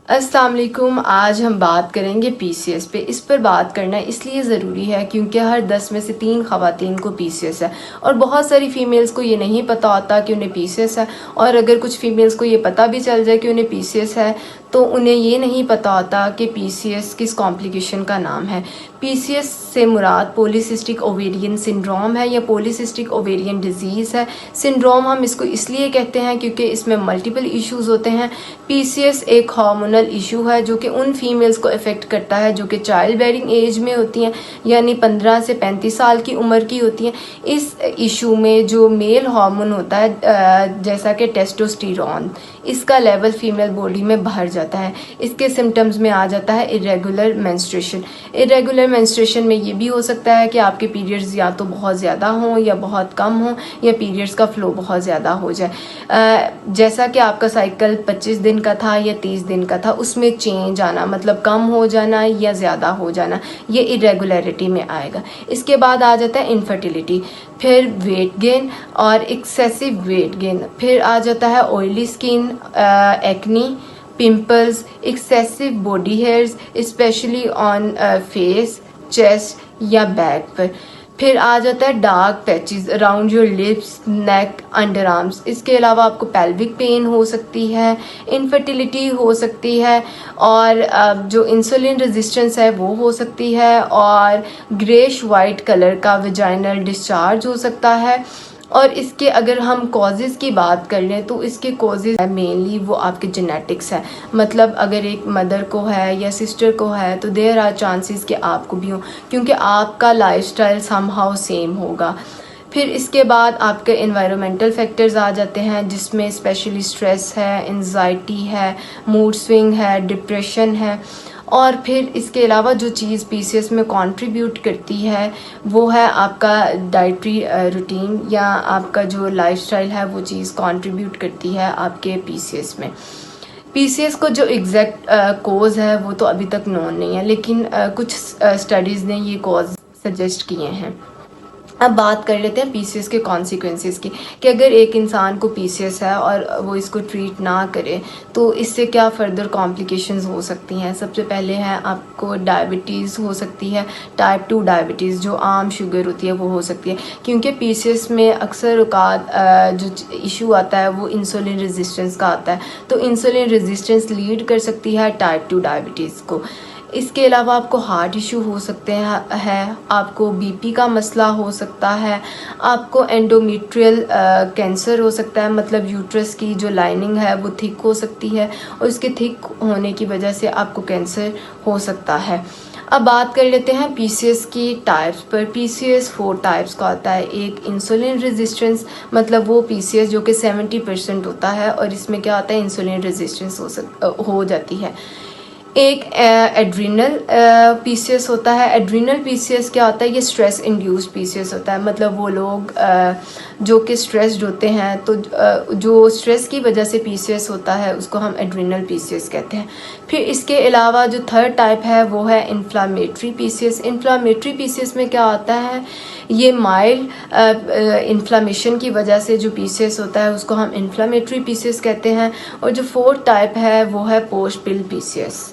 अस्सलाम वालेकुम। आज हम बात करेंगे पीसीएस पे। इस पर बात करना इसलिए ज़रूरी है क्योंकि हर 10 में से 3 ख़वातीन को पीसीएस है और बहुत सारी फ़ीमेल्स को ये नहीं पता होता कि उन्हें पीसीएस है। और अगर कुछ फ़ीमेल्स को ये पता भी चल जाए कि उन्हें पीसीएस है तो उन्हें ये नहीं पता होता कि पीसीएस किस कॉम्प्लिकेशन का नाम है। पीसीएस से मुराद पॉलीसिस्टिक ओवेरियन सिंड्रोम है या पॉलीसिस्टिक ओवेरियन डिजीज़ है। सिंड्रोम हम इसको इसलिए कहते हैं क्योंकि इसमें मल्टीपल इश्यूज़ होते हैं। पीसीएस एक हार्मोनल इशू है जो कि उन फीमेल्स को अफेक्ट करता है जो कि चाइल्ड बेयरिंग एज में होती हैं, यानी 15 से 35 साल की उम्र की होती हैं। इस इशू में जो मेल हार्मोन होता है जैसा कि टेस्टोस्टेरोन, इसका लेवल फीमेल बॉडी में बढ़ जाता है। इसके सिम्टम्स में आ जाता है इरेगुलर मेंस्ट्रुएशन। इरेगुलर मेंस्ट्रुएशन में ये भी हो सकता है कि आपके पीरियड्स या तो बहुत ज़्यादा हों या बहुत कम हों या पीरियड्स का फ्लो बहुत ज़्यादा हो जाए। जैसा कि आपका साइकिल 25 दिन का था या 30 दिन का था, उसमें चेंज आना मतलब कम हो जाना या ज़्यादा हो जाना, ये इरेगुलरिटी में आएगा। इसके बाद आ जाता है इनफर्टिलिटी, फिर वेट गेन और एक्सेसिव वेट गेन, फिर आ जाता है oily skin, acne, pimples, excessive body hairs specially on face, chest या बैक पर, फिर आ जाता है dark patches around your lips, neck, under arms. इसके अलावा आपको पेल्विक पेन हो सकती है, इनफर्टिलिटी हो सकती है और जो इंसुलिन रेजिस्टेंस है वो हो सकती है और ग्रेश वाइट कलर का वेजाइनल डिस्चार्ज हो सकता है। और इसके अगर हम कॉजेज़ की बात कर लें तो इसके कॉजेज़ मेनली वो आपके जेनेटिक्स है। मतलब अगर एक मदर को है या सिस्टर को है तो देयर आर चांसेस कि आपको भी हो, क्योंकि आपका लाइफस्टाइल समहाउ सेम होगा। फिर इसके बाद आपके एनवायरमेंटल फैक्टर्स आ जाते हैं जिसमें स्पेशली स्ट्रेस है, एंजाइटी है, मूड स्विंग है, डिप्रेशन है। और फिर इसके अलावा जो चीज़ पीसीएस में कंट्रीब्यूट करती है वो है आपका डाइटरी रूटीन या आपका जो लाइफस्टाइल है, वो चीज़ कंट्रीब्यूट करती है आपके पीसीएस में। पीसीएस को जो एग्जैक्ट कॉज है वो तो अभी तक नोन नहीं है, लेकिन कुछ स्टडीज़ ने ये कॉज सजेस्ट किए हैं। अब बात कर लेते हैं पीसीएस के कॉन्सिक्वेंसेस की कि अगर एक इंसान को पीसीएस है और वो इसको ट्रीट ना करे तो इससे क्या फ़र्दर कॉम्प्लिकेशंस हो सकती हैं। सबसे पहले है आपको डायबिटीज़ हो सकती है, टाइप 2 डायबिटीज़ जो आम शुगर होती है वो हो सकती है, क्योंकि पीसीएस में अक्सर औकात जो इशू आता है वो इंसुलिन रेजिस्टेंस का आता है, तो इंसुलिन रेजिस्टेंस लीड कर सकती है टाइप 2 डायबिटीज़ को। इसके अलावा आपको हार्ट इशू हो सकते हैं, आपको बीपी का मसला हो सकता है, आपको एंडोमेट्रियल कैंसर हो सकता है, मतलब यूट्रस की जो लाइनिंग है वो थिक हो सकती है और उसके थिक होने की वजह से आपको कैंसर हो सकता है। अब बात कर लेते हैं पीसीएस की टाइप्स पर। पीसीएस 4 टाइप्स का होता है। एक इंसुलिन रेजिस्टेंस, मतलब वो पीसीएस जो कि 70% होता है और इसमें क्या होता है, इंसुलिन रेजिस्टेंस हो जाती है। एक एड्रीनल पीसीएस होता है। एड्रीनल पीसीएस क्या होता है, ये स्ट्रेस इंड्यूस्ड पीसीएस होता है, मतलब वो लोग जो कि स्ट्रेस्ड होते हैं तो जो स्ट्रेस की वजह से पीसीएस होता है उसको हम एड्रीनल पीसीएस कहते हैं। फिर इसके अलावा जो थर्ड टाइप है वो है इन्फ्लामेटरी पीसीएस। इन्फ्लामेटरी पीसीएस में क्या होता है, ये माइल्ड इन्फ्लामेशन की वजह से जो पीसीएस होता है उसको हम इन्फ्लामेटरी पीसीएस कहते हैं। और जो फोर्थ टाइप है वो है पोस्ट पिल पीसीएस।